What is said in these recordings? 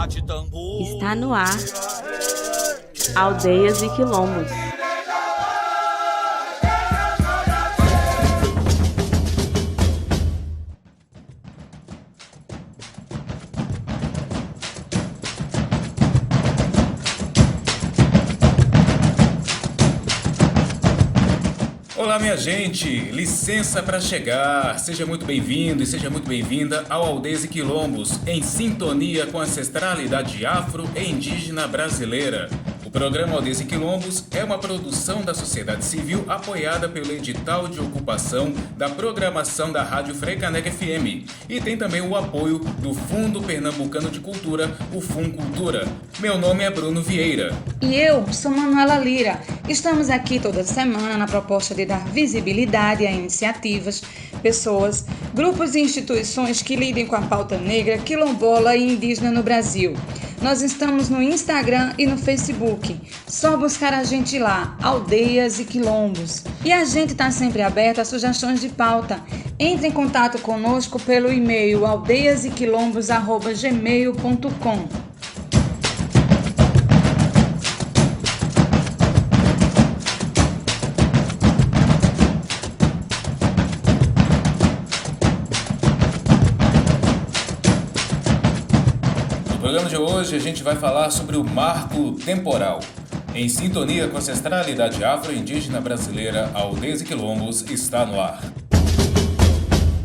Está no ar, Aldeias e Quilombos. Olá, minha gente, licença para chegar. Seja muito bem-vindo e seja muito bem-vinda ao Aldeias e Quilombos, em sintonia com a ancestralidade afro e indígena brasileira. O programa Aldeias e Quilombos é uma produção da sociedade civil apoiada pelo edital de ocupação da programação da Rádio Freicaneca FM e tem também o apoio do Fundo Pernambucano de Cultura, o FUNCultura. Meu nome é Bruno Vieira. E eu sou Manuela Lira. Estamos aqui toda semana na proposta de dar visibilidade a iniciativas, pessoas, grupos e instituições que lidem com a pauta negra, quilombola e indígena no Brasil. Nós estamos no Instagram e no Facebook. Só buscar a gente lá, Aldeias e Quilombos. E a gente está sempre aberto a sugestões de pauta. Entre em contato conosco pelo e-mail aldeiasequilombos@gmail.com. No programa de hoje a gente vai falar sobre o marco temporal. Em sintonia com a ancestralidade afro-indígena brasileira, Aldeias e Quilombos está no ar.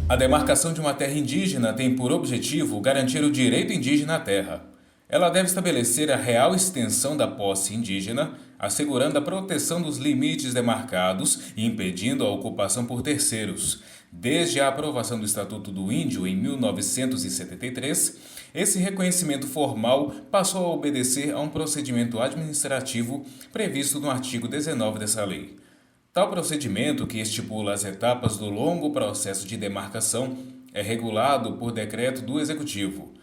A demarcação de uma terra indígena tem por objetivo garantir o direito indígena à terra. Ela deve estabelecer a real extensão da posse indígena, assegurando a proteção dos limites demarcados e impedindo a ocupação por terceiros. Desde a aprovação do Estatuto do Índio em 1973, esse reconhecimento formal passou a obedecer a um procedimento administrativo previsto no artigo 19 dessa lei. Tal procedimento, que estipula as etapas do longo processo de demarcação, é regulado por decreto do Executivo.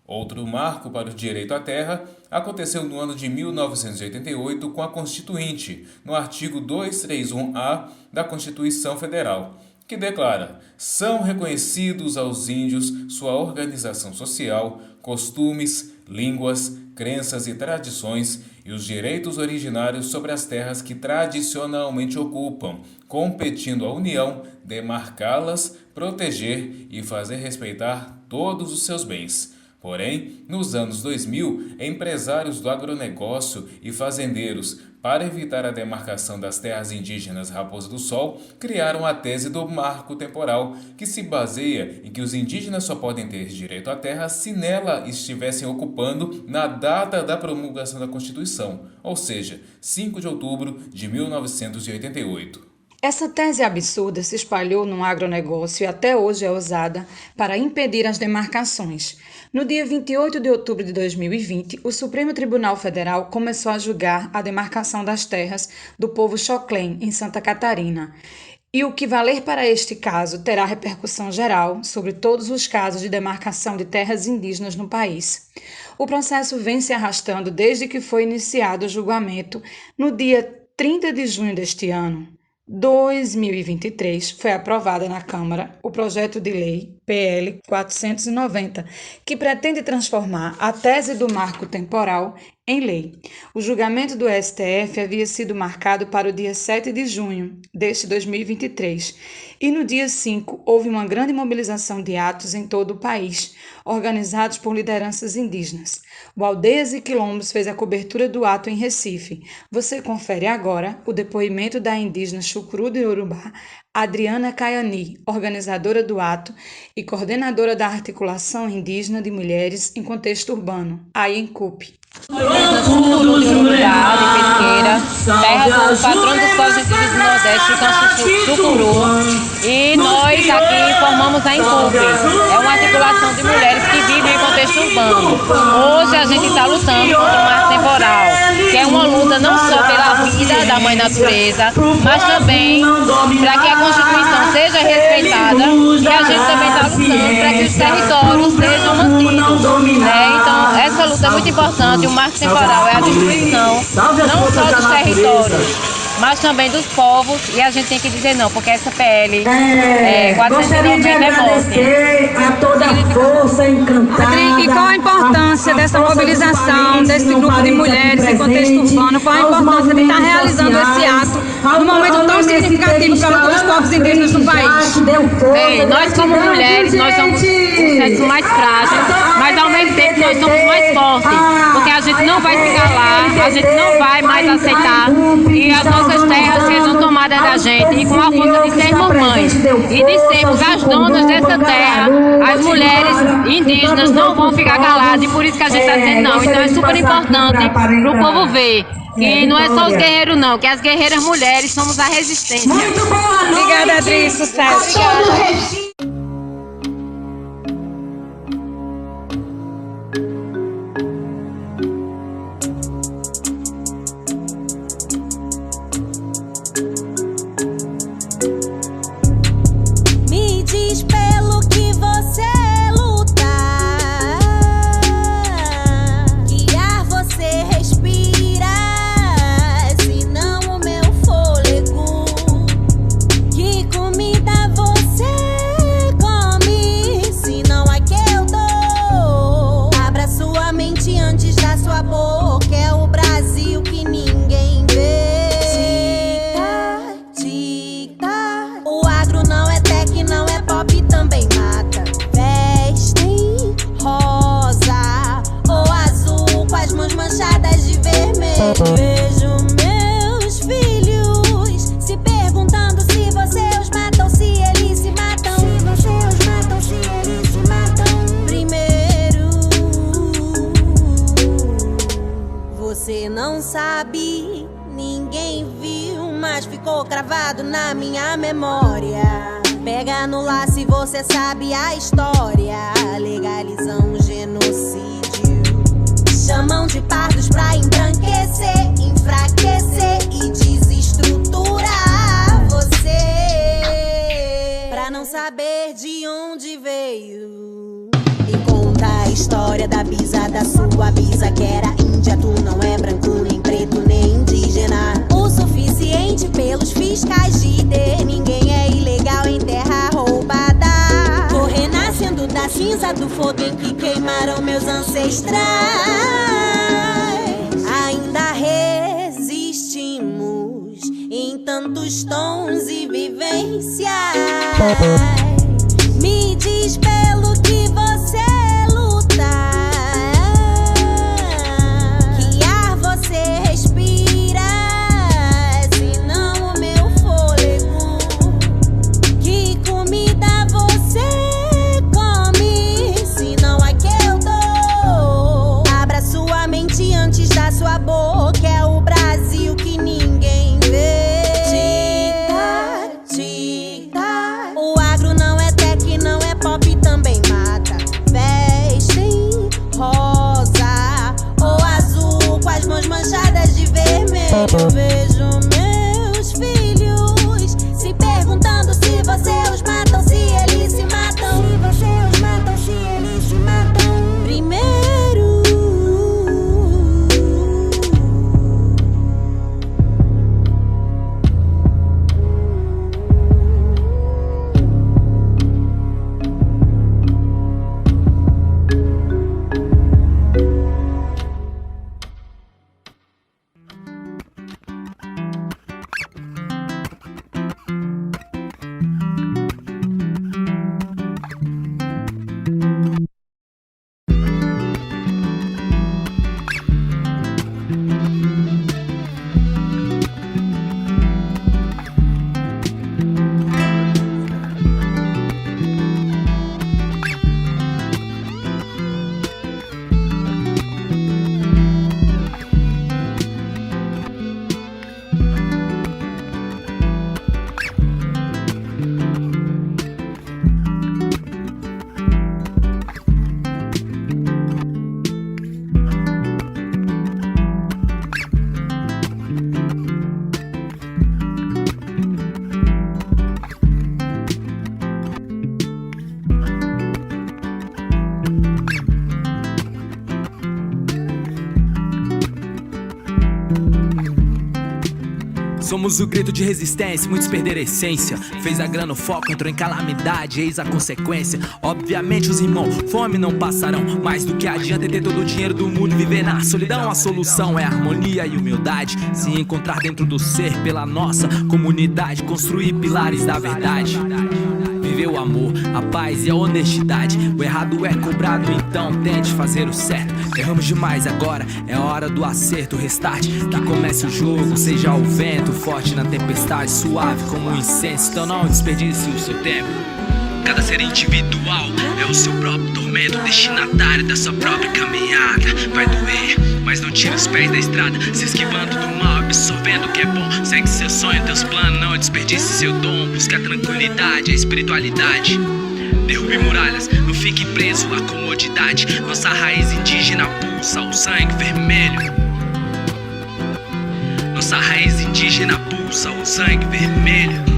Outro marco para o direito à terra aconteceu no ano de 1988 com a Constituinte, no artigo 231-A da Constituição Federal, que declara: são reconhecidos aos índios sua organização social, costumes, línguas, crenças e tradições e os direitos originários sobre as terras que tradicionalmente ocupam, competindo à União demarcá-las, proteger e fazer respeitar todos os seus bens. Porém, nos anos 2000, empresários do agronegócio e fazendeiros, para evitar a demarcação das terras indígenas Raposa do Sol, criaram a tese do marco temporal, que se baseia em que os indígenas só podem ter direito à terra se nela estivessem ocupando na data da promulgação da Constituição, ou seja, 5 de outubro de 1988. Essa tese absurda se espalhou no agronegócio e até hoje é usada para impedir as demarcações. No dia 28 de outubro de 2020, o Supremo Tribunal Federal começou a julgar a demarcação das terras do povo Xoclém, em Santa Catarina. E o que valer para este caso terá repercussão geral sobre todos os casos de demarcação de terras indígenas no país. O processo vem se arrastando desde que foi iniciado o julgamento no dia 30 de junho deste ano. 2023, foi aprovada na Câmara o projeto de lei PL 490, que pretende transformar a tese do marco temporal em lei. O julgamento do STF havia sido marcado para o dia 7 de junho deste 2023 e no dia 5 houve uma grande mobilização de atos em todo o país, organizados por lideranças indígenas. O Aldeias e Quilombos fez a cobertura do ato em Recife. Você confere agora o depoimento da indígena Chucuru de Urubá, Adriana Caiani, organizadora do ato e coordenadora da Articulação Indígena de Mulheres em Contexto Urbano, AIENCUP. Chucuru de Urubá, de Pesqueira, terra do patrão dos povos indígenas do Nordeste, Chucuru. E nós aqui formamos a INCUP. É uma articulação de mulheres que vivem em contexto urbano. Hoje a gente está lutando contra o marco temporal, que é uma luta não só pela vida da mãe natureza, mas também para que a Constituição seja respeitada, e a gente também está lutando para que os territórios sejam mantidos. Então, essa luta é muito importante. O marco temporal é a destruição não só dos territórios, mas também dos povos, e a gente tem que dizer não, porque essa PL Gostaria de 490 é morte. agradecer a toda a força encantada. Rodrigo, e qual a importância dessa mobilização desse grupo de mulheres em contexto urbano? Qual a importância de estar realizando esse ato num momento tão significativo para os povos indígenas do país? Bem, nós como mulheres, nós somos o sexo mais frágil, mas ao mesmo tempo nós somos mais fortes, porque a gente não vai ficar lá, a gente não vai mais aceitar e as nossas terras sejam tomadas da gente, e com a força de sermos mães e de sermos as donas dessa terra, as mulheres indígenas não vão ficar caladas, e por isso que a gente está dizendo não. Então é super importante para o povo ver que não é só os guerreiros não, que as guerreiras mulheres somos a resistência. Obrigada, Adri, sucesso. Me diz pelo que você luta, que ar você respira, se não o meu fôlego, que comida você come, se não a que eu dou. Abra sua mente antes da sua boca, é o Brasil que ninguém vê. O agro não é tech, não é pop, também mata. Vestem rosa ou azul com as mãos manchadas de vermelho. Vejo meus filhos se perguntando se você os mata ou se eles se matam. Se você os mata ou se eles se matam. Primeiro, você não sabe, ninguém viu, mas ficou cravado na minha memória. Pega no laço e você sabe a história. Legalizam o genocídio. Chamam de pardos pra embranquecer, enfraquecer e desestruturar você, pra não saber de onde veio. E conta a história da bisa, da sua bisa que era índia. Tu não é branco, nem preto, nem indígena o suficiente pelos fiscais de ID. Ninguém é ilegal em terra roubada. Tô renascendo da cinza do fogo em que queimaram meus ancestrais. Ainda resistimos em tantos tons e vivências. Me diz pelo que você luta, que ar você respira, se não o meu fôlego, que comida você come, se não a que eu dou. Abra sua mente antes da sua boca, é o Brasil que ninguém vê. Tic-tac, tic-tac. O agro não é tech, não é pop, também Somos o grito de resistência, muitos perderam a essência. Fez a grana o foco, entrou em calamidade, eis a consequência. Obviamente os irmãos, fome não passarão. Mais do que adianta ter todo o dinheiro do mundo e viver na solidão. A solução é harmonia e humildade. Se encontrar dentro do ser pela nossa comunidade. Construir pilares da verdade. Viver o amor, a paz e a honestidade. O errado é cobrado, então tente fazer o certo. Erramos demais agora, é hora do acerto, restart. Que comece o jogo, seja o vento forte na tempestade, suave como um incenso. Então não desperdice o seu tempo. Cada ser individual é o seu próprio tormento, destinatário da sua própria caminhada. Vai doer, mas não tira os pés da estrada, se esquivando do mal, absorvendo o que é bom. Segue seu sonho, teus planos, não desperdice seu dom. Busca a tranquilidade, a espiritualidade. Derrube muralhas, não fique preso à comodidade. Nossa raiz indígena pulsa o sangue vermelho. Nossa raiz indígena pulsa o sangue vermelho.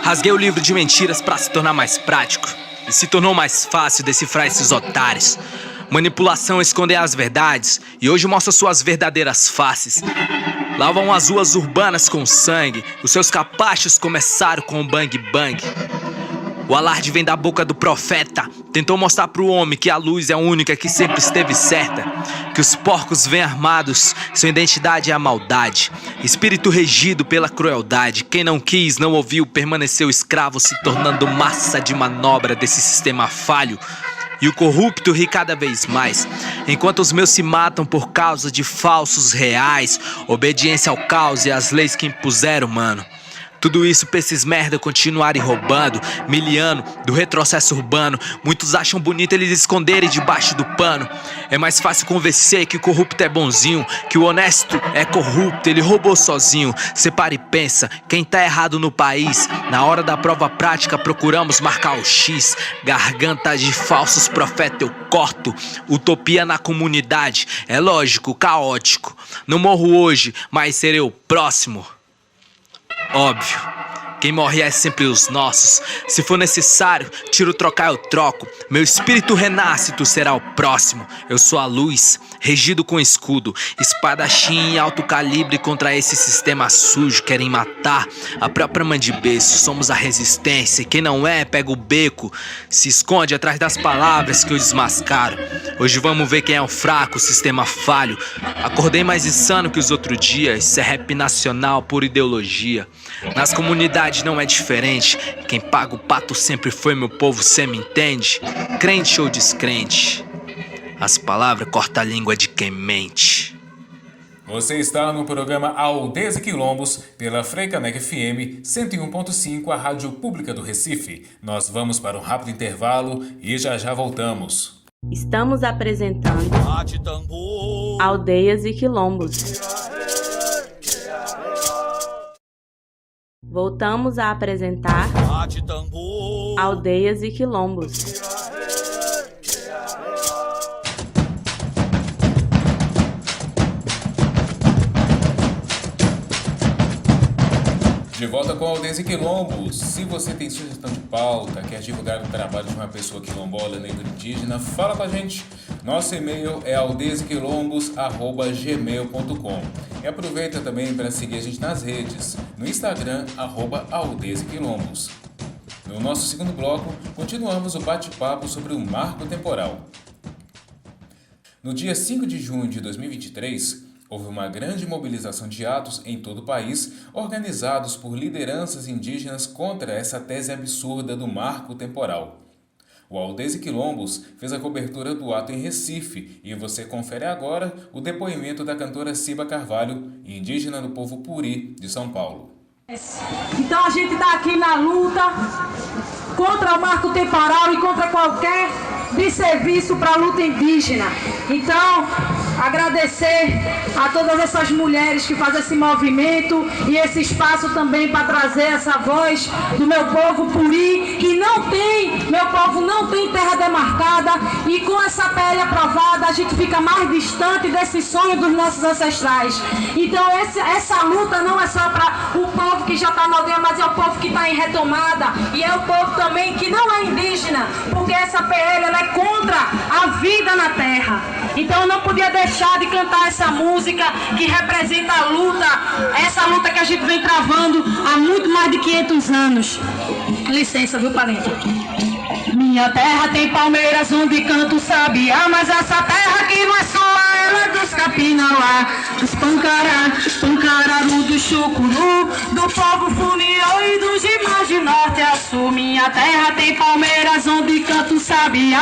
Rasguei o livro de mentiras pra se tornar mais prático. E se tornou mais fácil decifrar esses otários. Manipulação esconder as verdades. E hoje mostra suas verdadeiras faces. Lavam as ruas urbanas com sangue. Os seus capachos começaram com o bang bang. O alarde vem da boca do profeta. Tentou mostrar pro homem que a luz é a única que sempre esteve certa. Que os porcos vêm armados, sua identidade é a maldade. Espírito regido pela crueldade. Quem não quis, não ouviu, permaneceu escravo, se tornando massa de manobra desse sistema falho. E o corrupto ri cada vez mais, enquanto os meus se matam por causa de falsos reais. Obediência ao caos e às leis que impuseram, mano. Tudo isso pra esses merda continuarem roubando, miliano do retrocesso urbano. Muitos acham bonito eles esconderem debaixo do pano. É mais fácil convencer que o corrupto é bonzinho, que o honesto é corrupto, ele roubou sozinho. Separa e pensa, quem tá errado no país? Na hora da prova prática procuramos marcar o X. Garganta de falsos profetas eu corto. Utopia na comunidade, é lógico, caótico. Não morro hoje, mas serei o próximo. Óbvio, quem morre é sempre os nossos. Se for necessário, tiro trocar eu troco. Meu espírito renasce, tu será o próximo. Eu sou a luz, regido com escudo. Espadachim em alto calibre contra esse sistema sujo. Querem matar a própria mãe de berço. Somos a resistência, e quem não é, pega o beco. Se esconde atrás das palavras que eu desmascaro. Hoje vamos ver quem é o fraco, o sistema falho. Acordei mais insano que os outros dias. Isso é rap nacional por ideologia. Nas comunidades não é diferente. Quem paga o pato sempre foi meu povo, cê me entende? Crente ou descrente, as palavras cortam a língua de quem mente. Você está no programa Aldeias e Quilombos pela Freicaneca FM 101.5, a rádio pública do Recife. Nós vamos para um rápido intervalo e já já voltamos. Estamos apresentando Aldeias e Quilombos. Voltamos a apresentar Aldeias e Quilombos. De volta com Aldeias e Quilombos. Se você tem sugestão de pauta, quer divulgar o trabalho de uma pessoa quilombola, negro indígena, fala com a gente. Nosso e-mail é aldeiasequilombos@gmail.com. E aproveita também para seguir a gente nas redes, no Instagram, @Aldeias e Quilombos. No nosso segundo bloco, continuamos o bate-papo sobre o marco temporal. No dia 5 de junho de 2023, houve uma grande mobilização de atos em todo o país, organizados por lideranças indígenas contra essa tese absurda do marco temporal. O Aldeias e Quilombos fez a cobertura do ato em Recife e você confere agora o depoimento da cantora Ciba Carvalho, indígena do povo Puri de São Paulo. Então a gente está aqui na luta contra o marco temporal e contra qualquer desserviço para a luta indígena. Então, agradecer a todas essas mulheres que fazem esse movimento e esse espaço também para trazer essa voz do meu povo Puri, que meu povo não tem terra demarcada, e com essa PL aprovada a gente fica mais distante desse sonho dos nossos ancestrais. Então essa luta não é só para o povo que já está na aldeia, mas é o povo que está em retomada, e é o povo também que não é indígena, porque essa PL ela é contra a vida na terra. Então eu não podia deixar de cantar essa música que representa a luta, essa luta que a gente vem travando há muito mais de 500 anos. Licença, viu, parente? Minha terra tem palmeiras onde canto sabiá, mas essa terra aqui não é sua, ela é dos Capinauá, dos Pancará, Pancararu, do Chucuru, do povo Funiô e dos Imãs de norte a sul. Minha terra tem palmeiras onde canto sabiá,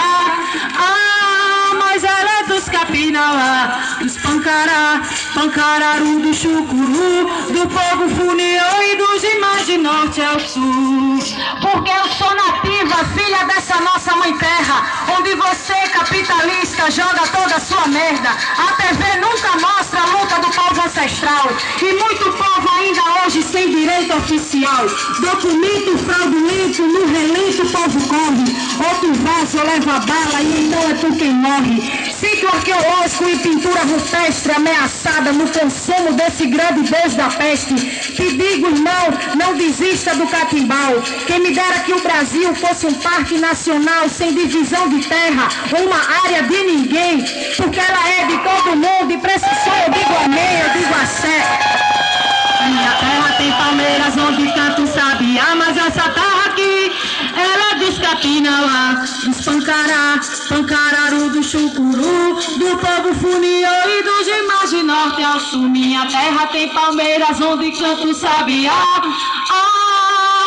mas ela é dos Capinauá, dos Pancará, Pancararu, do Chucuru, do povo Funiô e dos Imãs de norte ao sul. Porque eu sou nativa, filha dessa nossa mãe terra, onde você, capitalista, joga toda a sua merda. A TV nunca mostra a luta do povo ancestral, e muito povo ainda hoje sem direito oficial. Documento fraudulento, no relento o povo corre, outro vaso leva bala e então é tu quem morre. Sítio arqueológico e pintura rupestre ameaçada no consumo desse grande deus da peste. Te digo, irmão, não desista do catimbau. Quem me dera que o Brasil fosse um parque nacional sem divisão de terra, uma área de ninguém, porque ela é de todo mundo, e pra esse som eu digo amém, eu digo axé. Minha terra tem palmeiras onde canto sabiá, mas essa terra aqui, ela é dos Capinauá, dos Pancará, Pancararu, do Chucuru, do povo Funiô e dos Imãs de norte ao sul. Minha terra tem palmeiras onde canto sabiá,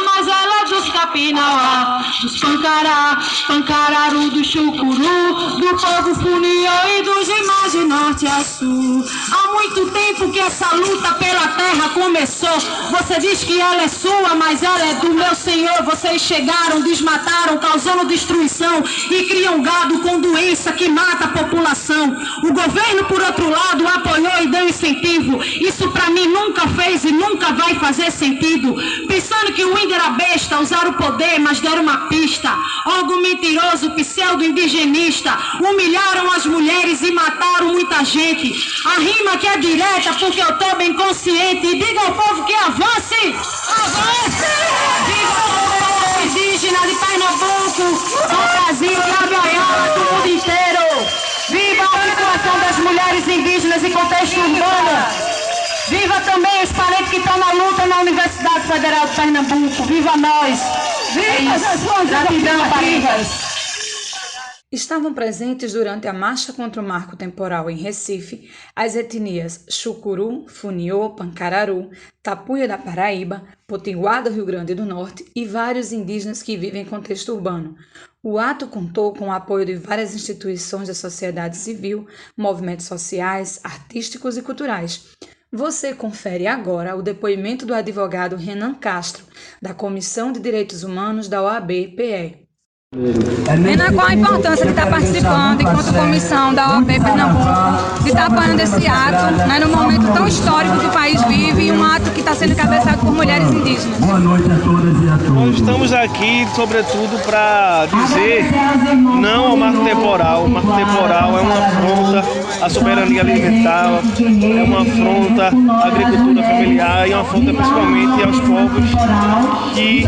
mas ela é dos Capinauá, dos Pancará, Pancararu, do Chucuru, do povo Funiô e dos Imãs de norte a sul. Há muito tempo que essa luta pela terra começou. Você diz que ela é sua, mas ela é do meu Senhor. Vocês chegaram, desmataram, causando destruição e criam gado com doença que mata a população. O governo, por outro lado, apoiou e deu incentivo. Isso pra mim nunca fez e nunca vai fazer sentido. Pensando que o índio era besta, usaram o poder, mas deram uma pista. Algo mentiroso, pseudo-indigenista. Humilharam as mulheres e mataram muita gente. A rima que é direta, porque eu tô bem consciente. E diga ao povo que avance! Avance! Diga ao povo indígena de Pernambuco, do Brasil, da Goiás, do mundo inteiro. Viva a situação das mulheres indígenas em contexto urbano. Viva também os parentes que estão na luta na Universidade Federal de Pernambuco. Viva nós! Viva as suas gratidão, parentes! Estavam presentes durante a marcha contra o marco temporal em Recife as etnias Chucuru, Funiô, Pancararu, Tapuia da Paraíba, Potiguar do Rio Grande do Norte e vários indígenas que vivem em contexto urbano. O ato contou com o apoio de várias instituições da sociedade civil, movimentos sociais, artísticos e culturais. Você confere agora o depoimento do advogado Renan Castro, da Comissão de Direitos Humanos da OAB-PE. Renan, qual a importância de estar participando enquanto comissão da OAB Pernambuco, de estar apoiando esse ato, né, num momento tão histórico que o país vive, e um ato que está sendo encabeçado por mulheres indígenas? Boa noite a todas e a todos. Nós estamos aqui, sobretudo, para dizer não ao marco temporal. O marco temporal é uma afronta à soberania alimentar, é uma afronta à agricultura familiar e uma afronta principalmente aos povos que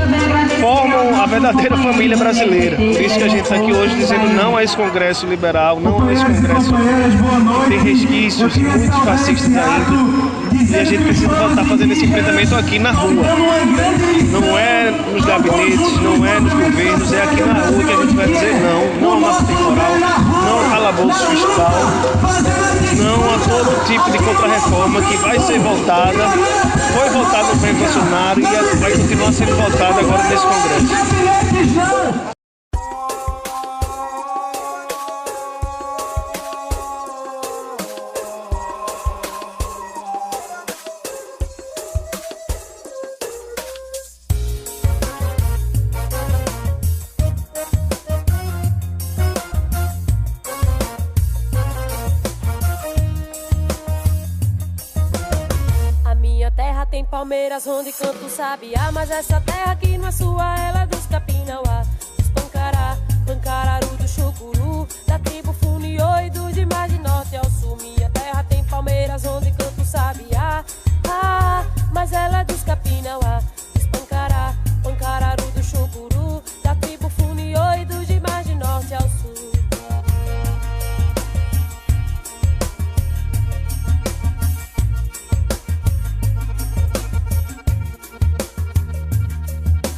formam a verdadeira família brasileira. Por isso que a gente está aqui hoje dizendo não a esse Congresso liberal, não a esse Congresso que tem resquícios muito fascistas ainda. E a gente precisa estar fazendo esse enfrentamento aqui na rua. Não é nos gabinetes, não é nos governos, é aqui na rua que a gente vai dizer não ao marco temporal, não ao calabouço fiscal, não a todo tipo de contra-reforma que vai ser votada, foi votada no governo Bolsonaro e vai continuar sendo votada agora nesse Congresso. palmeiras onde canto o sabiá. Mas essa terra aqui não é sua, ela é dos Capinauá, dos Pancará, Pancararu, do Chucuru, da tribo Funiô e dos demais de norte ao sul. Minha terra tem palmeiras onde canto o sabiá. Mas ela é dos Capinauá, dos Pancará, Pancararu, do Chucuru, da tribo Funiô e dos demais de norte ao sul.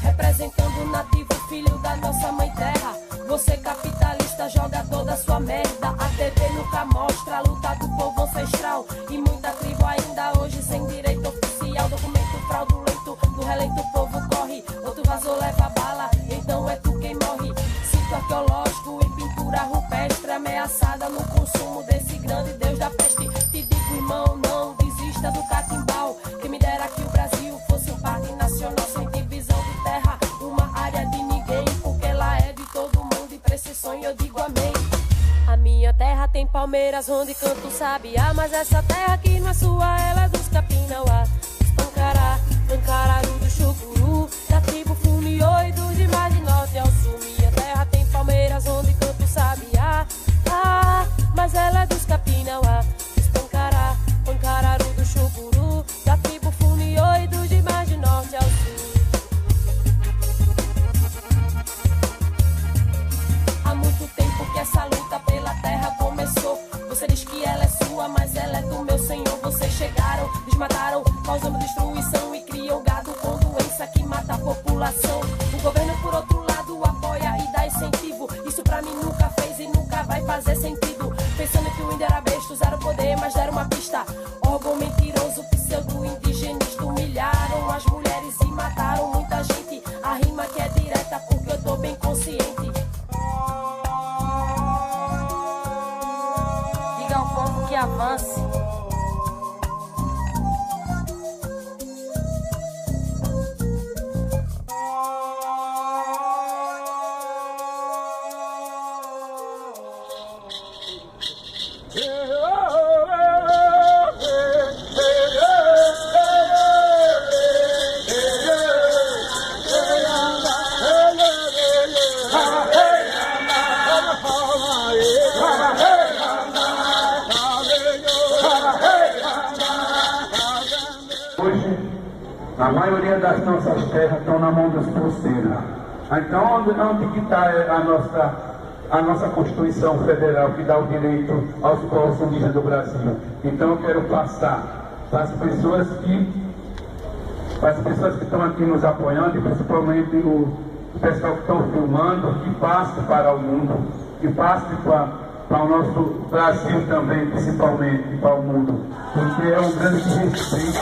Representando o nativo, filho da nossa mãe terra. Você capitalista joga toda a sua merda. A TV nunca mostra a luta do povo ancestral. E muita tribo ainda hoje sem direito oficial. Documento fraudulento, do relento o povo corre. Outro vazou leva bala, então é tu quem morre. Sítio arqueológico e pintura rupestre, ameaçada no consumo desse grande deus da peste. Te digo, irmão, não desista do catimbau. Quem me dera que o Brasil fosse um parque nacional sem divisão de terra, uma área de ninguém, porque ela é de todo mundo e pra esse sonho eu digo amém. A minha terra tem palmeiras onde canto o sabiá. Mas essa terra aqui não é sua, ela é dos Capinauá, dos Pancará, Pancararu, do Chucuru, da tribo Funiô e dos demais de norte ao sul. Minha terra tem palmeiras onde canto o sabiá. Mas ela é dos Capinauá, dos Pancará, Pancararu, do Chucuru, da tribo Funiô e dos demais de norte ao sul. Há muito tempo que essa luta pela terra começou. Você diz que ela é sua, mas ela é do meu senhor. Vocês chegaram, desmataram, causando destruição e criam gado com doença que mata a população. O governo, por outro lado, apoia e dá incentivo. Isso pra mim nunca fez e nunca vai fazer sentido. Pensando que o índio era besta, usaram poder, mas deram uma pista. Órgão mentiroso, pseudo-indigenista. Humilharam as mulheres e mataram muita gente. A rima que é direta porque eu tô bem consciente. Diga ao povo que avance. Hoje, a maioria das nossas terras estão na mão dos pulseiros. Então, onde que está a nossa Constituição Federal, que dá o direito aos povos indígenas do Brasil? Então, eu quero passar para as pessoas que estão aqui nos apoiando, e principalmente o pessoal que estão filmando, que passe para o mundo, que passe para o nosso Brasil também, principalmente para o mundo, porque é um grande respeito.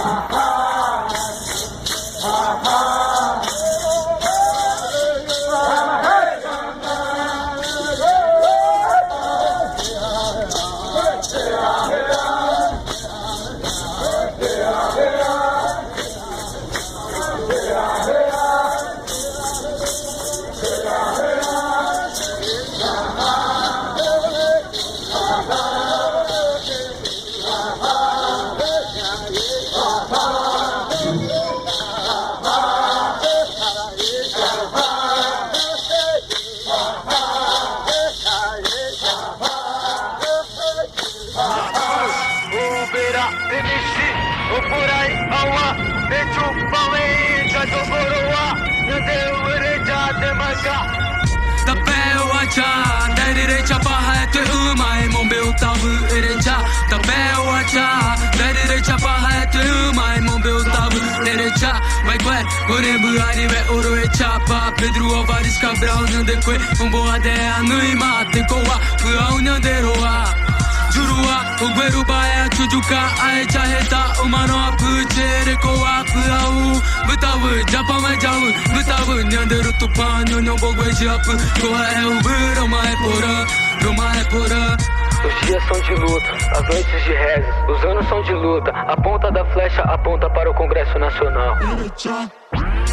Pedro Alvares Cabral Nandekwe Umboadea Nuima Tekoa Kuau Nanderoa Jurua Uguerubaia Chujuka Aecha Heta Umanoa Pucherekoa Kuau Butawu Japama Jau Butawu Nanderu Tupan Nyono Bogwe Japu Koa é o Roma é porã Roma é porã. Os dias são de luta, as noites de reza, os anos são de luta. A ponta da flecha aponta para o Congresso Nacional.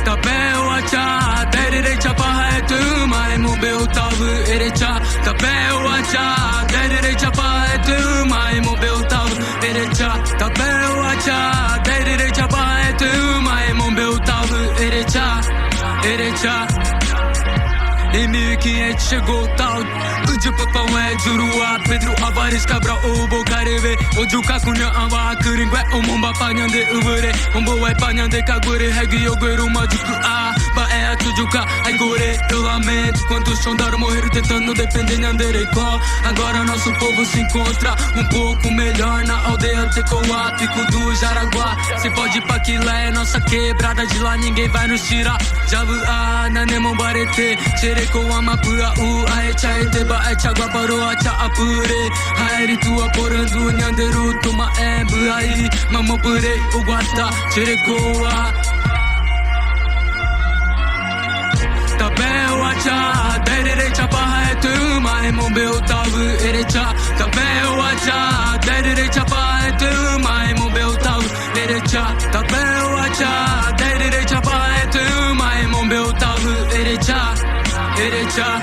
Tapeu acha, derecha para tu, mai mobile tabu erecha. Tapeu acha, derecha para tu, mai mobile tabu erecha. Tapeu acha, derecha para tu. Erecha. Em 1500 chegou o tal de Papão é de Uruá, Pedro Álvares Cabral, o Bocareve, o Juca Cunha Amba, Curingue, o Mumba Panhande, Ubere, o Boé Panhande, Kagure, Regi, Ogueiro, Majuku, Baé, a Tujuca, Aigore, eu lamento. Quantos chondaram morreram tentando defender Nhanderecó. Agora nosso povo se encontra um pouco melhor na aldeia Tecoá, Pico do Jaraguá. Cê pode ir pra Quilé, nossa quebrada de lá ninguém vai nos tirar. Javuá, Nanemon Barete, Xereco, Amapua, Aecha, Eteba, Echa, Guaparoa, Apure, Haeri, Tua, Porandu, Nhanderu, Tuma, Buai, Mamopure, Uguata, Xerecoa. Tapeu acha, derecha barra é tuma, emombeu tavu, erecha. Tapeu acha, derecha barra é tuma, emombeu tavu, erecha. Tapeu acha, derecha barra é tuma, emombeu tavu, erecha, erecha.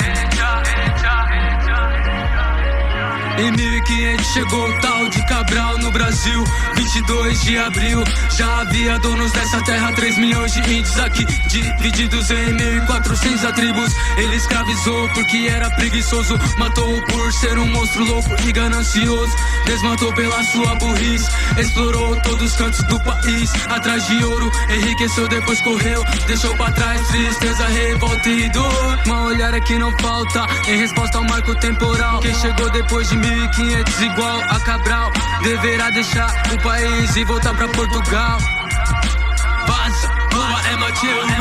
Em 1500 chegou o tal de Cabral no Brasil, 22 de abril. Já havia donos dessa terra, 3 milhões de índios aqui, divididos em 1400 tribos. Ele escravizou porque era preguiçoso, matou por ser um monstro louco e ganancioso. Desmatou pela sua burrice, explorou todos os cantos do país. Atrás de ouro, enriqueceu, depois correu, deixou pra trás tristeza, revolta e dor. Uma olhada que não falta, em resposta ao marco temporal. Quem chegou depois de 1500 igual a Cabral deverá deixar o país e voltar pra Portugal. Vaza, boa é Matilde.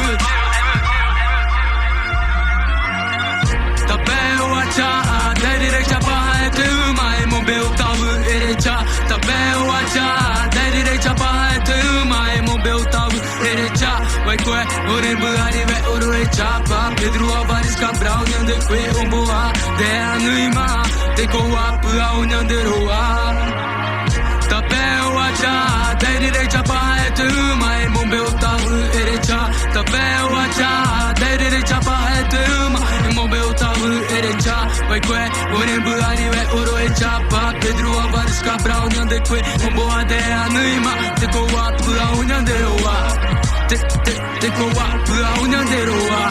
Tapeu acha, direita barra é tuma, emombeu tavu, erecha. Tapeu acha, direita barra é tuma, emombeu tavu, erecha. Vai coé, orembu, arive, oroechapa. Pedro Álvares Cabral, Nhandeque, Omboa, Dea Nuima, Tecoa, Pua, Nhanderoa. Tapeu acha, direita barra é tuma, emombeu tavu, erecha. Tapeu acha, direita barra é tuma, emombeu tavu, erecha. Vai coé, orembu, arive, oroechapa. Pedro Álvares Cabral, Nhandeque, Omboa, Dea Nuima, Tecoa, Pua, Nhanderoa. Tecoa, Pua, Nhanderoa.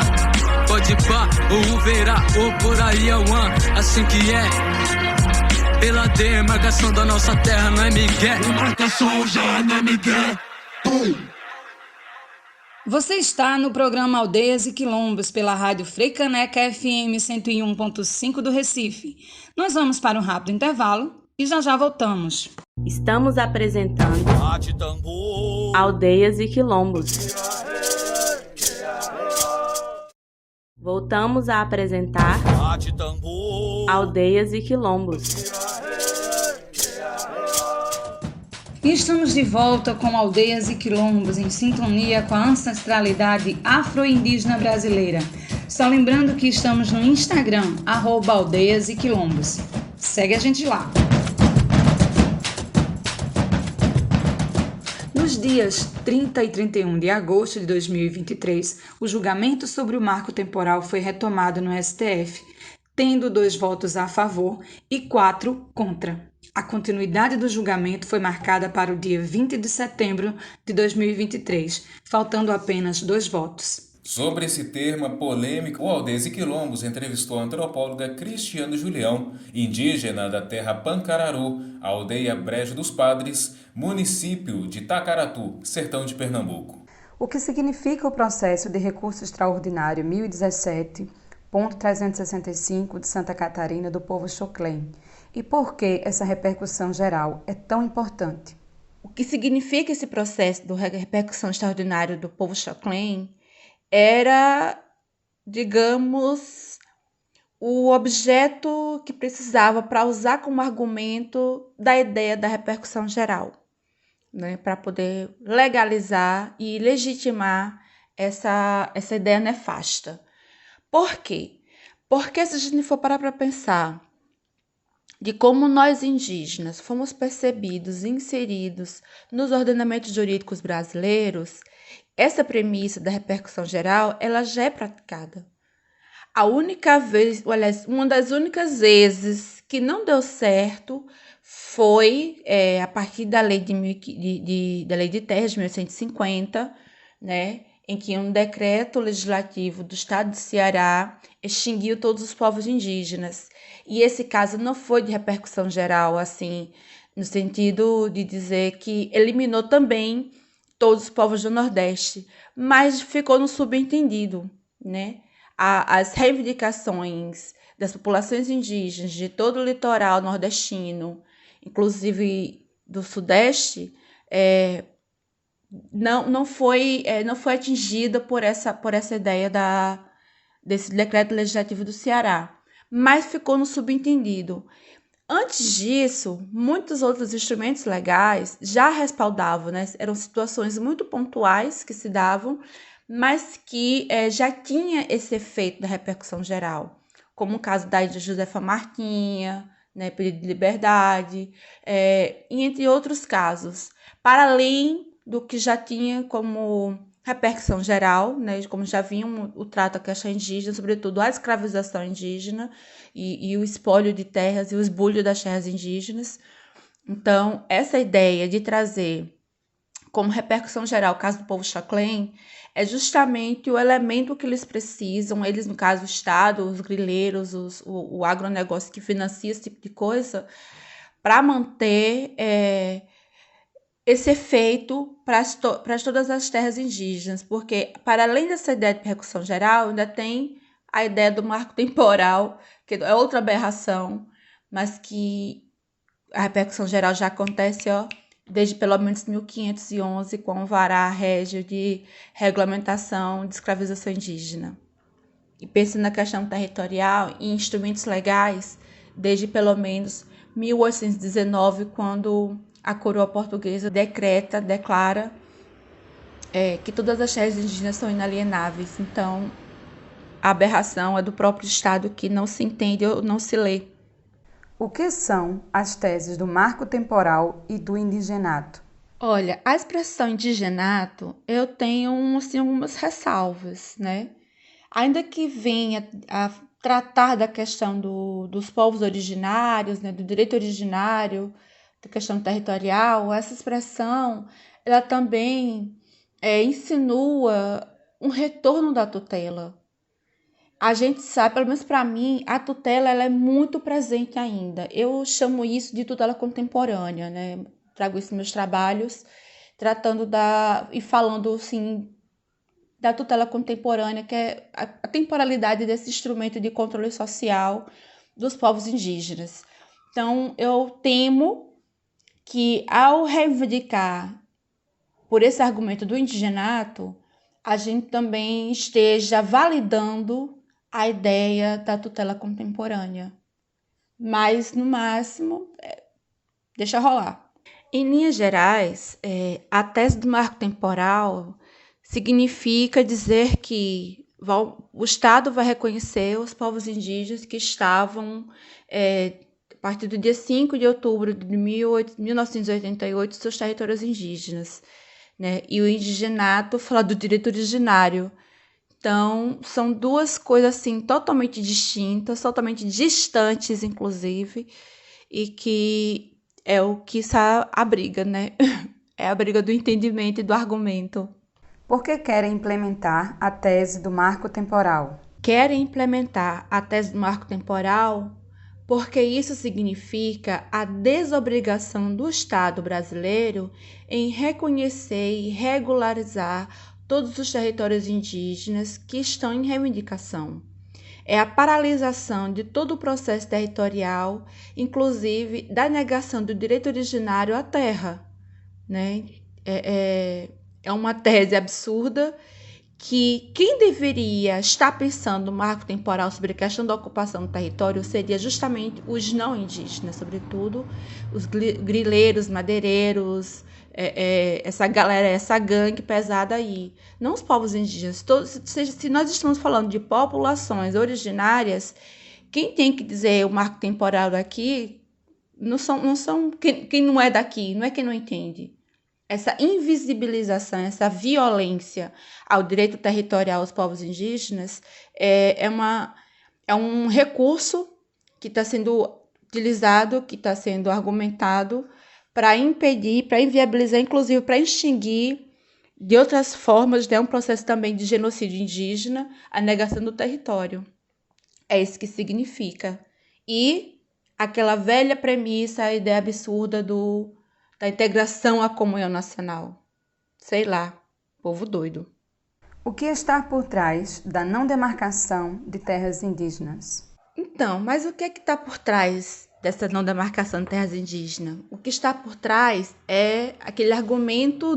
Pode pá, ou verá, ou por aí é one, assim que é. Pela demarcação da nossa terra, não é Miguel. Demarcação já não é Miguel. Você está no programa Aldeias e Quilombos pela rádio Freicaneca FM 101.5 do Recife. Nós vamos para um rápido intervalo e já voltamos. Estamos apresentando Aldeias e Quilombos. Voltamos a apresentar Aldeias e Quilombos. E estamos de volta com Aldeias e Quilombos em sintonia com a ancestralidade afro-indígena brasileira. Só lembrando que estamos no Instagram, @Aldeias e Quilombos. Segue a gente lá. Nos dias 30 e 31 de agosto de 2023, o julgamento sobre o marco temporal foi retomado no STF, tendo 2 votos a favor e 4 contra. A continuidade do julgamento foi marcada para o dia 20 de setembro de 2023, faltando apenas 2 votos. Sobre esse tema polêmico, o Aldeias e Quilombos entrevistou a antropóloga Cristiane Julião, indígena da terra Pancararu, aldeia Brejo dos Padres, município de Tacaratu, sertão de Pernambuco. O que significa o processo de recurso extraordinário 1017.365 de Santa Catarina do povo Xoclen? E por que essa repercussão geral é tão importante? O que significa esse processo de repercussão extraordinária do povo Xoclen era, digamos, o objeto que precisava para usar como argumento da ideia da repercussão geral, né, para poder legalizar e legitimar essa ideia nefasta. Por quê? Porque se a gente for parar para pensar de como nós indígenas fomos percebidos e inseridos nos ordenamentos jurídicos brasileiros, essa premissa da repercussão geral, ela já é praticada. A única vez, aliás, uma das únicas vezes que não deu certo foi a partir da lei da lei de terras de 1150, né, em que um decreto legislativo do estado de Ceará extinguiu todos os povos indígenas. E esse caso não foi de repercussão geral, assim, no sentido de dizer que eliminou também todos os povos do Nordeste, mas ficou no subentendido, né? As reivindicações das populações indígenas de todo o litoral nordestino, inclusive do Sudeste, não foi atingida por essa ideia desse decreto legislativo do Ceará, mas ficou no subentendido. Antes disso, muitos outros instrumentos legais já respaldavam, né? Eram situações muito pontuais que se davam, mas que já tinha esse efeito da repercussão geral, como o caso da Índia Josefa Martinha, né, pedido de liberdade, e entre outros casos, para além do que já tinha como repercussão geral, né, como já vinham o trato à questão indígena, sobretudo a escravização indígena e o espólio de terras e o esbulho das terras indígenas. Então, essa ideia de trazer como repercussão geral o caso do povo Xaclen é justamente o elemento que eles precisam, eles, no caso, o Estado, os grileiros, o agronegócio que financia esse tipo de coisa, para manter esse efeito para todas as terras indígenas, porque, para além dessa ideia de repercussão geral, ainda tem a ideia do marco temporal, que é outra aberração, mas que a repercussão geral já acontece desde pelo menos 1511, com o Alvará Régio de regulamentação de escravização indígena. E pensando na questão territorial e instrumentos legais, desde pelo menos 1819, quando a coroa portuguesa declara que todas as terras indígenas são inalienáveis. Então, a aberração é do próprio Estado, que não se entende ou não se lê. O que são as teses do marco temporal e do indigenato? Olha, a expressão indigenato, eu tenho algumas ressalvas, né? Ainda que venha a tratar da questão dos povos originários, né, do direito originário, da questão territorial, essa expressão, ela também insinua um retorno da tutela. A gente sabe, pelo menos para mim, a tutela ela é muito presente ainda. Eu chamo isso de tutela contemporânea, né? Trago isso nos meus trabalhos, tratando e falando, assim, da tutela contemporânea, que é a temporalidade desse instrumento de controle social dos povos indígenas. Então, eu temo que, ao reivindicar por esse argumento do indigenato, a gente também esteja validando a ideia da tutela contemporânea. Mas, no máximo, deixa rolar. Em linhas gerais, a tese do marco temporal significa dizer que o Estado vai reconhecer os povos indígenas que estavam, a partir do dia 5 de outubro de 1988, seus territórios indígenas, né? E o indigenato fala do direito originário. Então, são duas coisas assim, totalmente distintas, totalmente distantes, inclusive, e que é o que está a briga, né? É a briga do entendimento e do argumento. Por que querem implementar a tese do marco temporal? Querem implementar a tese do marco temporal porque isso significa a desobrigação do Estado brasileiro em reconhecer e regularizar todos os territórios indígenas que estão em reivindicação. É a paralisação de todo o processo territorial, inclusive da negação do direito originário à terra, né? É uma tese absurda que quem deveria estar pensando no marco temporal sobre a questão da ocupação do território seria justamente os não indígenas, sobretudo os grileiros, madeireiros, essa galera, essa gangue pesada aí. Não os povos indígenas. Se nós estamos falando de populações originárias, quem tem que dizer o marco temporal daqui não são quem não é daqui, não é quem não entende. Essa invisibilização, essa violência ao direito territorial aos povos indígenas é um recurso que está sendo utilizado, que está sendo argumentado para impedir, para inviabilizar, inclusive para extinguir de outras formas, né, um processo também de genocídio indígena, a negação do território. É isso que significa. E aquela velha premissa, a ideia absurda da integração à comunhão nacional. Sei lá, povo doido. O que está por trás da não demarcação de terras indígenas? Então, mas o que é que está por trás dessa não demarcação de terras indígenas? O que está por trás é aquele argumento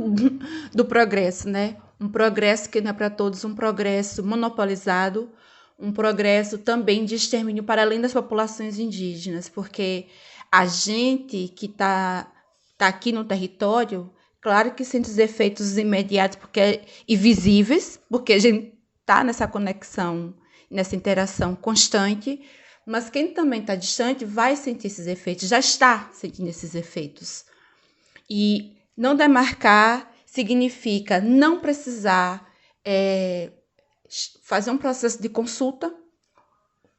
do progresso, né? Um progresso que não é para todos, um progresso monopolizado, um progresso também de extermínio para além das populações indígenas, porque a gente que está aqui no território, claro que sente os efeitos imediatos e visíveis, porque a gente está nessa conexão, nessa interação constante, mas quem também está distante vai sentir esses efeitos, já está sentindo esses efeitos. E não demarcar significa não precisar fazer um processo de consulta,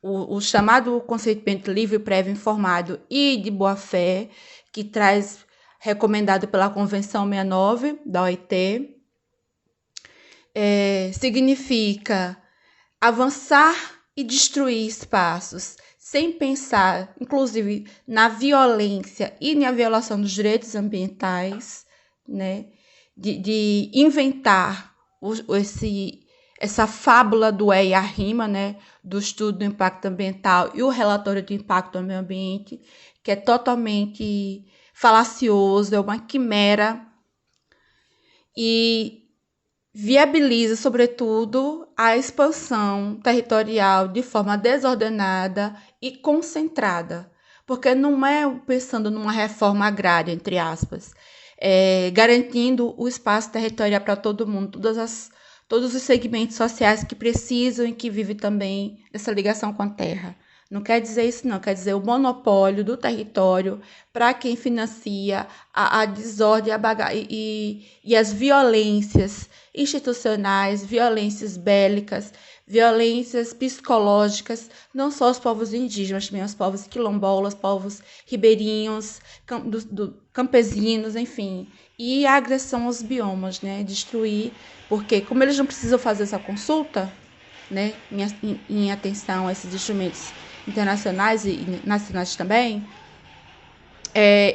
o chamado consentimento livre, prévio, informado e de boa-fé, que traz recomendado pela Convenção 69 da OIT, significa avançar e destruir espaços sem pensar, inclusive, na violência e na violação dos direitos ambientais, né? De inventar essa fábula do e a rima, né? Do estudo do impacto ambiental e o relatório do impacto ao meio ambiente, que é totalmente falacioso, é uma quimera e viabiliza, sobretudo, a expansão territorial de forma desordenada e concentrada, porque não é pensando numa reforma agrária, entre aspas, garantindo o espaço territorial para todo mundo, todos os segmentos sociais que precisam e que vivem também essa ligação com a terra. Não quer dizer isso, não. Quer dizer o monopólio do território para quem financia a desordem e as violências institucionais, violências bélicas, violências psicológicas, não só aos povos indígenas, mas também aos povos quilombolas, povos ribeirinhos, campesinos, enfim. E a agressão aos biomas, né? Destruir, porque como eles não precisam fazer essa consulta, né, em atenção a esses instrumentos internacionais e nacionais também,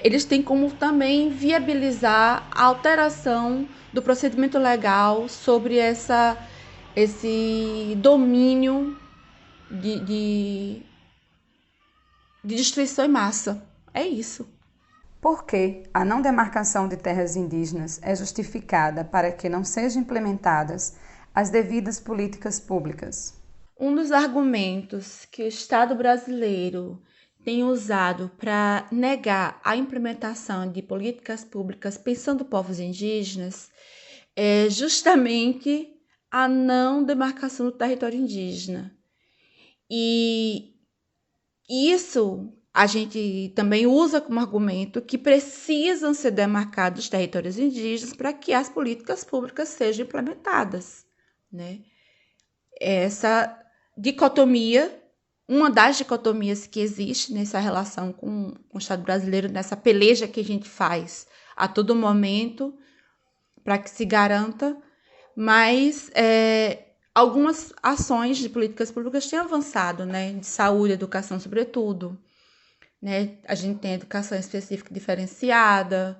eles têm como também viabilizar a alteração do procedimento legal sobre esse domínio de destruição em massa. É isso. Por que a não demarcação de terras indígenas é justificada para que não sejam implementadas as devidas políticas públicas? Um dos argumentos que o Estado brasileiro tem usado para negar a implementação de políticas públicas pensando povos indígenas é justamente a não demarcação do território indígena. E isso a gente também usa como argumento que precisam ser demarcados os territórios indígenas para que as políticas públicas sejam implementadas, né? Essa dicotomia, uma das dicotomias que existe nessa relação com o Estado brasileiro, nessa peleja que a gente faz a todo momento para que se garanta, mas algumas ações de políticas públicas têm avançado, né? De saúde, educação, sobretudo, né? A gente tem a educação específica diferenciada,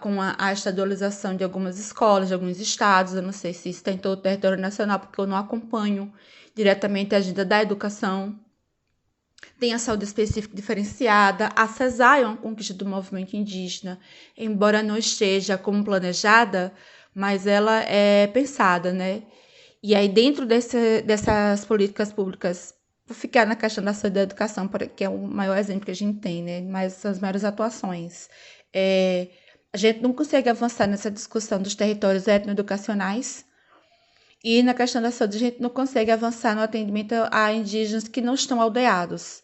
com a estadualização de algumas escolas, de alguns estados. Eu não sei se isso está em todo o território nacional, porque eu não acompanho diretamente a agenda da educação. Tem a saúde específica diferenciada. A CESAI é uma conquista do movimento indígena, embora não esteja como planejada, mas ela é pensada, né? E aí, dentro dessas políticas públicas, vou ficar na questão da saúde e da educação, que é o maior exemplo que a gente tem, né? Mas são as maiores atuações. A gente não consegue avançar nessa discussão dos territórios etnoeducacionais, e na questão da saúde a gente não consegue avançar no atendimento a indígenas que não estão aldeados,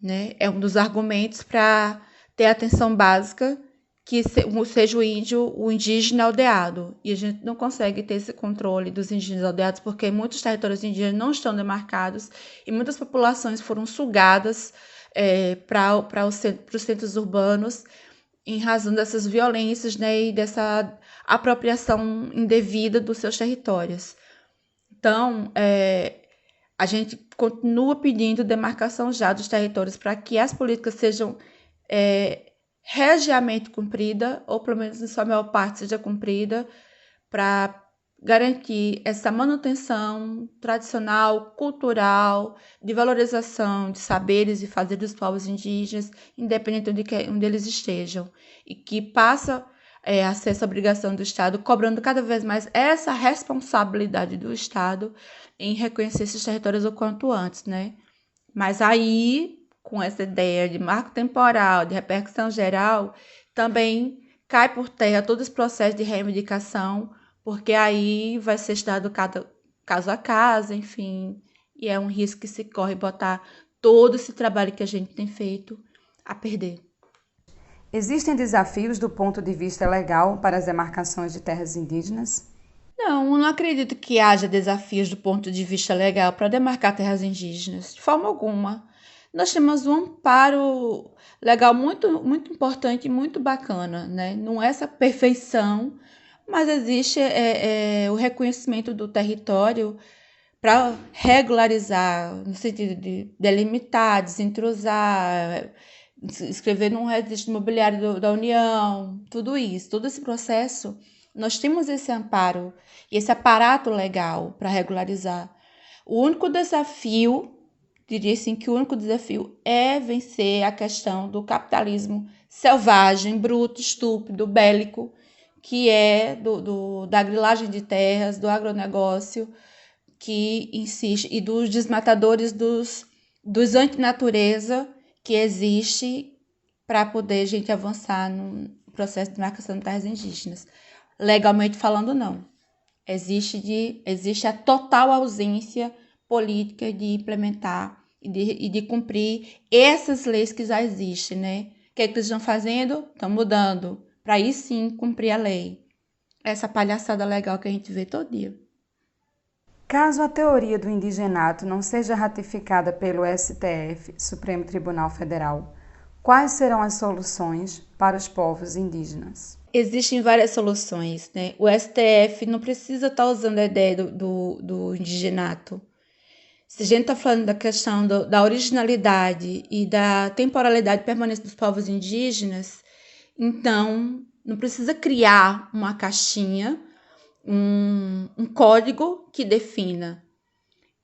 né? É um dos argumentos para ter atenção básica que seja o indígena aldeado, e a gente não consegue ter esse controle dos indígenas aldeados porque muitos territórios indígenas não estão demarcados e muitas populações foram sugadas para os centros urbanos, em razão dessas violências, né, e dessa apropriação indevida dos seus territórios. Então, a gente continua pedindo demarcação já dos territórios para que as políticas sejam regiamente cumpridas, ou pelo menos em sua maior parte seja cumprida, para garantir essa manutenção tradicional, cultural, de valorização de saberes e fazeres dos povos indígenas, independente de onde eles estejam, e que passa a ser essa obrigação do Estado, cobrando cada vez mais essa responsabilidade do Estado em reconhecer esses territórios o quanto antes, né? Mas aí, com essa ideia de marco temporal, de repercussão geral, também cai por terra todo esse processo de reivindicação, porque aí vai ser estudado cada caso a caso, enfim, e é um risco que se corre botar todo esse trabalho que a gente tem feito a perder. Existem desafios do ponto de vista legal para as demarcações de terras indígenas? Não acredito que haja desafios do ponto de vista legal para demarcar terras indígenas, de forma alguma. Nós temos um amparo legal muito, muito importante e muito bacana, né? Não é essa perfeição, mas existe o reconhecimento do território para regularizar, no sentido de delimitar, desentrosar, escrever num registro imobiliário da União, tudo isso, todo esse processo, nós temos esse amparo e esse aparato legal para regularizar. O único desafio, diria assim, que o único desafio é vencer a questão do capitalismo selvagem, bruto, estúpido, bélico, que é da grilagem de terras, do agronegócio, que insiste, e dos desmatadores dos antinatureza que existe para poder a gente avançar no processo de demarcação de terras indígenas. Legalmente falando, não. Existe a total ausência política de implementar e de cumprir essas leis que já existem, né? O que eles estão fazendo? Estão mudando, para aí sim cumprir a lei. Essa palhaçada legal que a gente vê todo dia. Caso a teoria do indigenato não seja ratificada pelo STF, Supremo Tribunal Federal, quais serão as soluções para os povos indígenas? Existem várias soluções, né? O STF não precisa estar usando a ideia do indigenato. Se a gente está falando da questão da originalidade e da temporalidade permanente dos povos indígenas, então não precisa criar uma caixinha, um código que defina.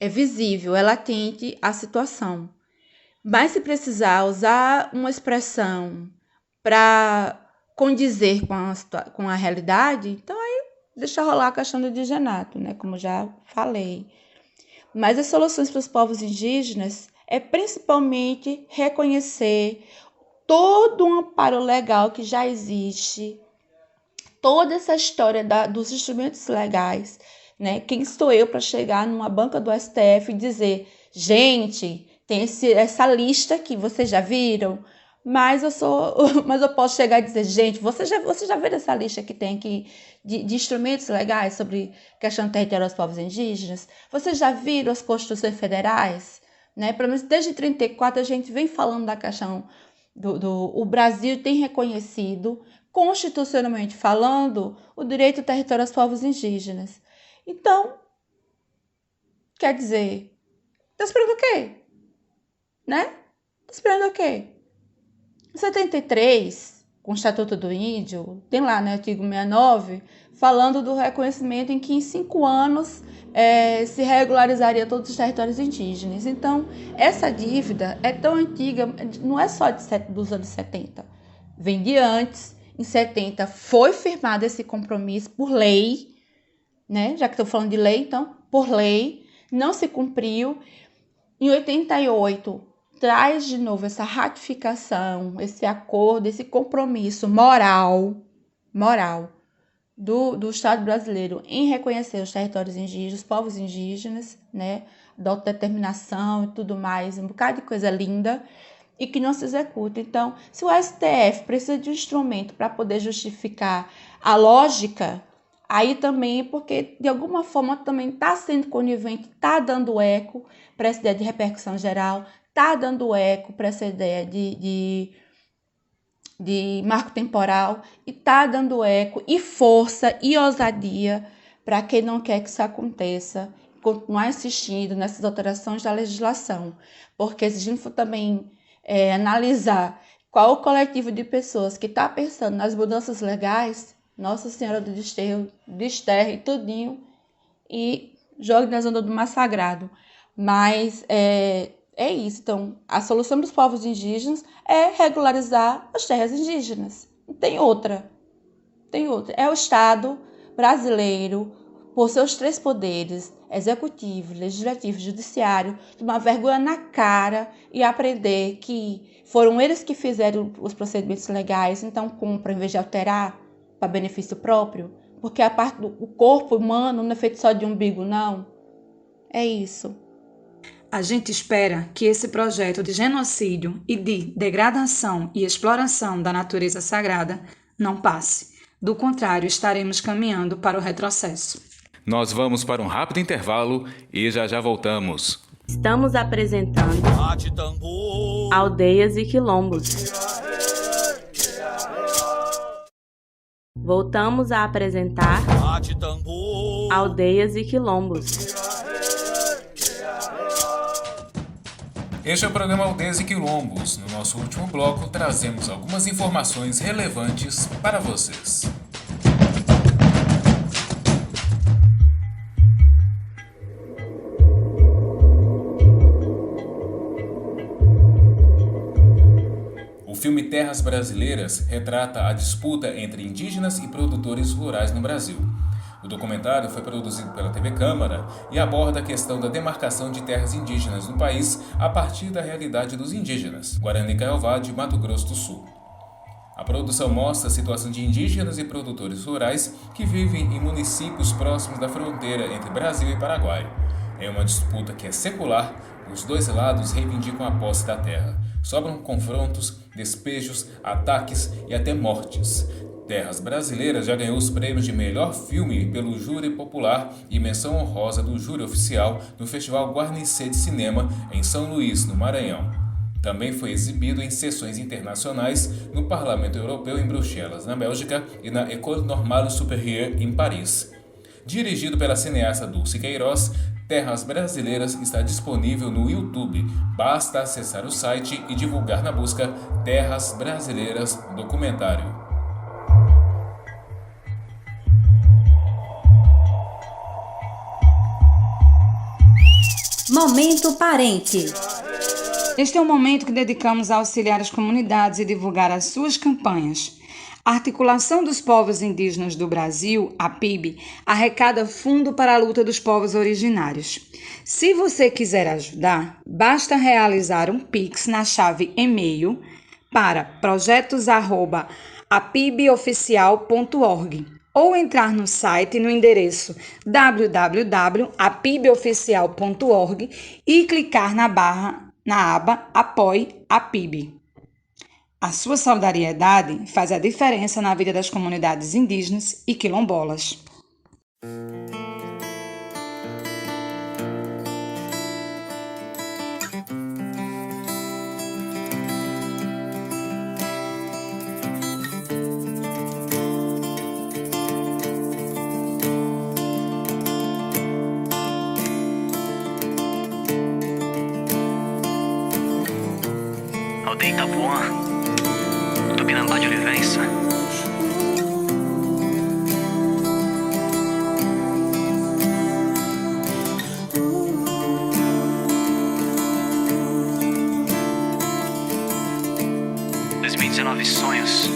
É visível, é latente a situação. Mas se precisar usar uma expressão para condizer com a realidade, então aí deixa rolar a questão do indigenato, né? Como já falei. Mas as soluções para os povos indígenas é principalmente reconhecer todo um amparo legal que já existe, toda essa história dos instrumentos legais, né? Quem sou eu para chegar numa banca do STF e dizer, gente, tem essa lista que vocês já viram, mas eu posso chegar e dizer, gente, você já viu essa lista que tem aqui de instrumentos legais sobre questão territorial dos povos indígenas? Vocês já viram as constituições federais? Né? Pelo menos desde 1934 a gente vem falando da questão o Brasil tem reconhecido, constitucionalmente falando, o direito ao território aos povos indígenas. Então, quer dizer, está esperando o quê? Né? Está esperando o quê? Em 73, com o Estatuto do Índio, tem lá, né, artigo 69, falando do reconhecimento em que em 5 anos se regularizaria todos os territórios indígenas. Então, essa dívida é tão antiga, não é só dos anos 70, vem de antes. Em 70 foi firmado esse compromisso por lei, né? Já que estou falando de lei, então, por lei, não se cumpriu. Em 88, traz de novo essa ratificação, esse acordo, esse compromisso moral do Estado brasileiro em reconhecer os territórios indígenas, os povos indígenas, né? Da autodeterminação e tudo mais, um bocado de coisa linda, e que não se executa. Então, se o STF precisa de um instrumento para poder justificar a lógica, aí também é porque, de alguma forma, também está sendo conivente, está dando eco para essa ideia de repercussão geral, está dando eco para essa ideia de de marco temporal e está dando eco e força e ousadia para quem não quer que isso aconteça, continuar insistindo nessas alterações da legislação, porque se a gente for também analisar qual o coletivo de pessoas que está pensando nas mudanças legais, Nossa Senhora do Desterro, desterre tudinho e jogue na zona do mar sagrado. Mas é isso. Então, a solução dos povos indígenas é regularizar as terras indígenas. Não tem outra. É o Estado brasileiro, por seus 3 poderes, executivo, legislativo, judiciário, tomar vergonha na cara e aprender que foram eles que fizeram os procedimentos legais, então compra em vez de alterar para benefício próprio, porque a parte do corpo humano não é feito só de umbigo, não. É isso. A gente espera que esse projeto de genocídio e de degradação e exploração da natureza sagrada não passe. Do contrário, estaremos caminhando para o retrocesso. Nós vamos para um rápido intervalo e já voltamos. Estamos apresentando Aldeias e Quilombos. Voltamos a apresentar Aldeias e Quilombos. Este é o programa Aldeias e Quilombos. No nosso último bloco, trazemos algumas informações relevantes para vocês. O filme Terras Brasileiras retrata a disputa entre indígenas e produtores rurais no Brasil. O documentário foi produzido pela TV Câmara e aborda a questão da demarcação de terras indígenas no país a partir da realidade dos indígenas, Guarani Kaiowá de Mato Grosso do Sul. A produção mostra a situação de indígenas e produtores rurais que vivem em municípios próximos da fronteira entre Brasil e Paraguai. É uma disputa que é secular, os dois lados reivindicam a posse da terra. Sobram confrontos, despejos, ataques e até mortes. Terras Brasileiras já ganhou os prêmios de melhor filme pelo Júri Popular e menção honrosa do Júri Oficial no Festival Guarnicê de Cinema em São Luís, no Maranhão. Também foi exibido em sessões internacionais no Parlamento Europeu em Bruxelas, na Bélgica, e na École Normale Supérieure em Paris. Dirigido pela cineasta Dulce Queiroz, Terras Brasileiras está disponível no YouTube. Basta acessar o site e divulgar na busca Terras Brasileiras Documentário. Momento Parente. Este é o momento que dedicamos a auxiliar as comunidades e divulgar as suas campanhas. A Articulação dos Povos Indígenas do Brasil, a PIB, arrecada fundo para a luta dos povos originários. Se você quiser ajudar, basta realizar um Pix na chave e-mail para projetos@apiboficial.org ou entrar no site no endereço www.apiboficial.org e clicar na aba Apoie a PIB. A sua solidariedade faz a diferença na vida das comunidades indígenas e quilombolas. Aldeia Itapuã, Tupinambá de Olivença. Sonhos.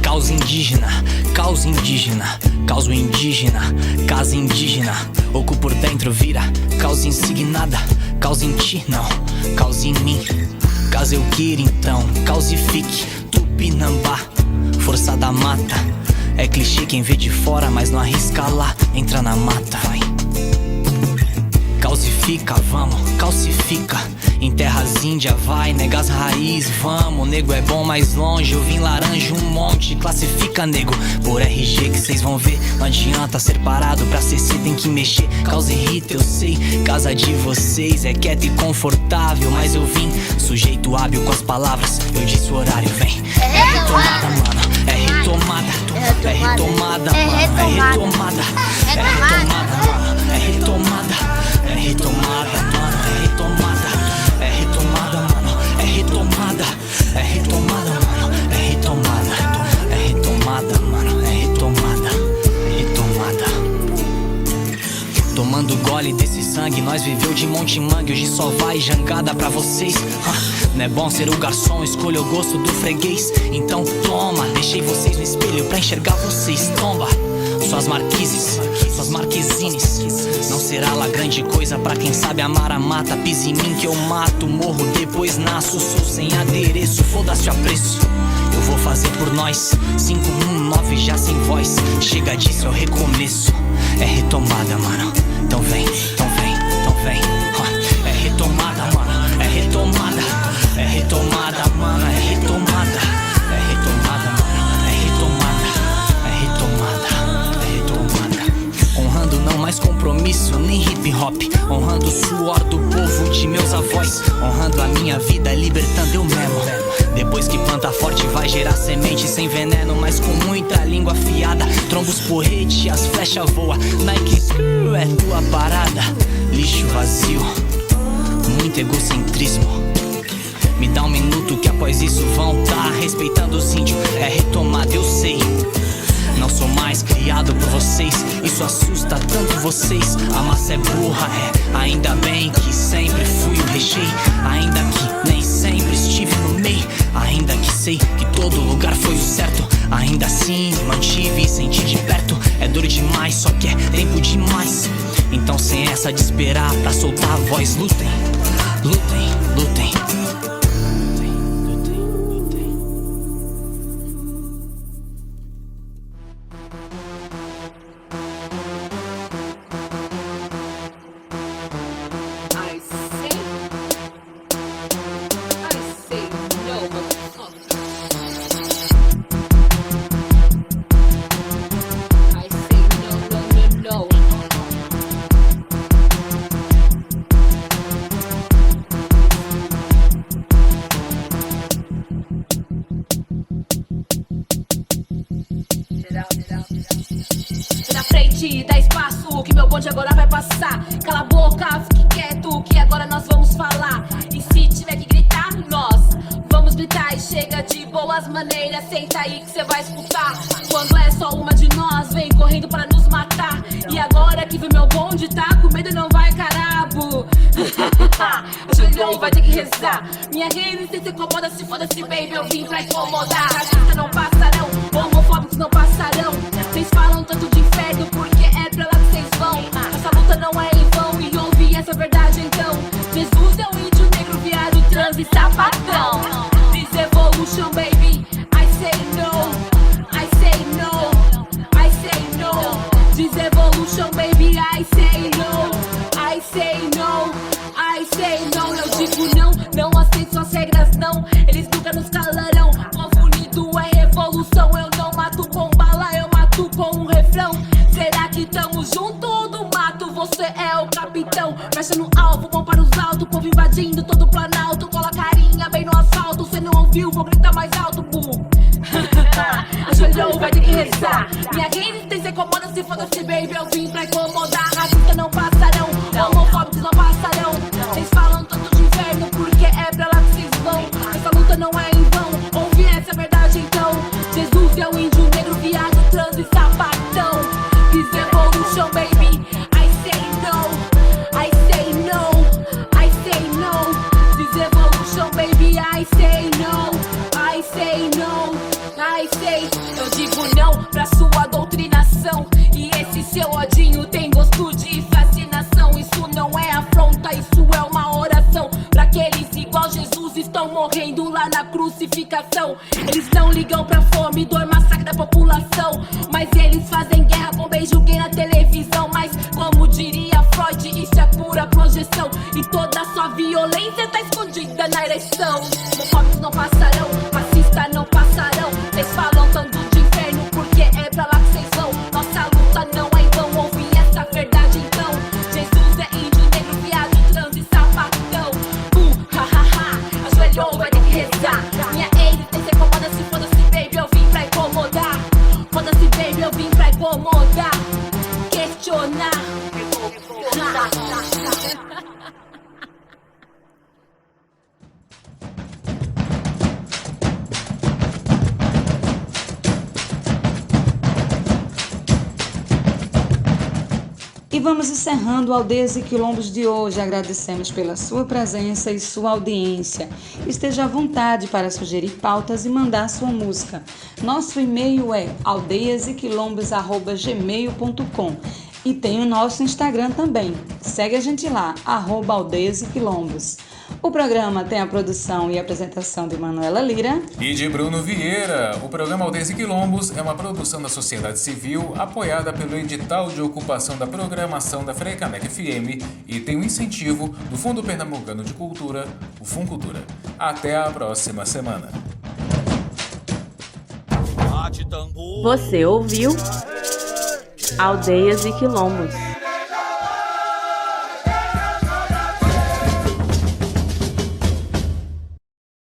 Caos indígena, caos indígena, caos indígena, casa indígena. Oco por dentro vira, caos insignada, caos em ti não, caos em mim. Caso eu queira então, causifique, Tupinambá, força da mata. É clichê quem vê de fora, mas não arrisca lá, entra na mata, vai. Calcifica, vamos, calcifica. Em terras índia, vai, nega as raiz, vamos. Nego é bom mais longe, eu vim laranja um monte. Classifica nego por RG que cês vão ver. Não adianta ser parado, pra ser cê tem que mexer. Causa irrita, eu sei, casa de vocês é quieta e confortável. Mas eu vim, sujeito hábil com as palavras, eu disse o horário, vem. É retomada, mano, é retomada. É retomada, mano, é retomada. É retomada, mano, é retomada. É retomada, mano, é retomada. É retomada, mano, é retomada. É retomada, mano, é retomada. É retomada, mano, é retomada. É retomada. Tomando gole desse sangue, nós viveu de monte mangue. Hoje só vai jangada pra vocês. Não é bom ser o garçom, escolha o gosto do freguês. Então toma, deixei vocês no espelho pra enxergar vocês. Tomba, suas marquises, suas marquesines. Não será lá grande coisa pra quem sabe amar a mata. Pise em mim que eu mato, morro, depois nasço. Sou sem adereço, foda-se o apreço. Eu vou fazer por nós, 519 já sem voz. Chega disso, é o recomeço. É retomada, mano, então vem, então vem, então vem. É retomada, mano, é retomada. É retomada, mano, é retomada. É retomada, mano, é retomada. É retomada, é retomada. Honrando não mais compromisso, nem hip hop. Honrando o suor do povo de meus avós. Honrando a minha vida, libertando eu mesmo. Depois que planta forte vai gerar semente sem veneno, mas com muita língua afiada. Trombos porrete, as flechas voam. Nike é tua parada. Lixo vazio, muito egocentrismo. Me dá um minuto que após isso vão tá respeitando os índios. É retomada, eu sei. Não sou mais criado por vocês, isso assusta tanto vocês. A massa é burra, é. Ainda bem que sempre fui o recheio. Ainda que nem sempre estive no meio. Ainda que sei que todo lugar foi o certo. Ainda assim me mantive e senti de perto. É dor demais, só que é tempo demais. Então sem essa de esperar pra soltar a voz, lutem, lutem, lutem. Na frente, dá espaço, que meu bonde agora vai passar. Cala a boca, fique quieto, que agora nós vamos falar. E se tiver que gritar, nós vamos gritar. E chega de boas maneiras, senta aí que cê vai escutar. Quando é só uma de nós, vem correndo para nos matar. E agora que vem meu bonde, tá com medo, não vai, carabo. Ajoelhou, vai ter que rezar. Minha resistência incomoda, se foda-se, baby, eu vim pra incomodar. Racistas não passarão, homofóbicos não passarão. Vocês falam tanto de inferno porque é pra lá que vocês vão. Essa luta não é em vão e ouve essa verdade então. Jesus é o índio negro, viado, trans e sapatão. This evolution, baby, I say no, I say no, I say no. This evolution, baby, I say no, I say no, I say no. Eu digo não, não aceito suas regras não. Eles nunca nos calarão. Povo unido é revolução. Eu não mato com bala, eu mato com um refrão. Será que tamo junto ou do mato? Você é o capitão. Fecha no alvo, bom para os altos. Povo invadindo todo o planalto. Cola carinha bem no asfalto. Cê não ouviu, vou gritar mais alto, bu. Ajoelhou, vai ter que rezar. Minha resistência incomoda, se foda-se, baby, eu vim pra incomodar. Racistas não passarão, homofóbicos não passarão. Vocês falam tanto de inferno porque é pra lá que vocês vão. Essa luta não é em vão, ouve essa verdade então. Jesus é o índio negro, viado, trans e sapatão. This evolution, baby, I say no, I say no, I say no. This evolution, baby, I say no, I say no, I say. Eu digo não pra sua doutrinação. E esse seu odinho tem gosto de fascinação. Isso não é afronta, isso é uma oração. Pra aqueles igual Jesus estão morrendo lá na crucificação. Eles não ligam pra fome, dor, massacre da população. Mas eles fazem guerra com beijo gay na televisão. Mas como diria Freud, isso é pura projeção. coração. E toda sua violência tá escondida na ereção. Homofóbicos não passarão, racistas não passarão. Vocês falam tanto de inferno porque é pra lá que vocês vão. Nossa luta não é em vão, ouvir essa verdade então. Jesus é índio, negro, viado, trans e sapatão. Ajoelhou, vai ter que rezar. Minha existência incomoda, se foda-se, baby, eu vim pra incomodar. Foda-se, baby, eu vim pra incomodar. Questionar. E vamos encerrando o Aldeias e Quilombos de hoje. Agradecemos pela sua presença e sua audiência. Esteja à vontade para sugerir pautas e mandar sua música. Nosso e-mail é aldeiasequilombos@gmail.com e tem o nosso Instagram também. Segue a gente lá, @aldeiasequilombos. O programa tem a produção e apresentação de Manuela Lira e de Bruno Vieira. O programa Aldeias e Quilombos é uma produção da sociedade civil apoiada pelo edital de ocupação da programação da Freicaneca FM e tem o incentivo do Fundo Pernambucano de Cultura, o Funcultura. Até a próxima semana. Você ouviu Aldeias e Quilombos.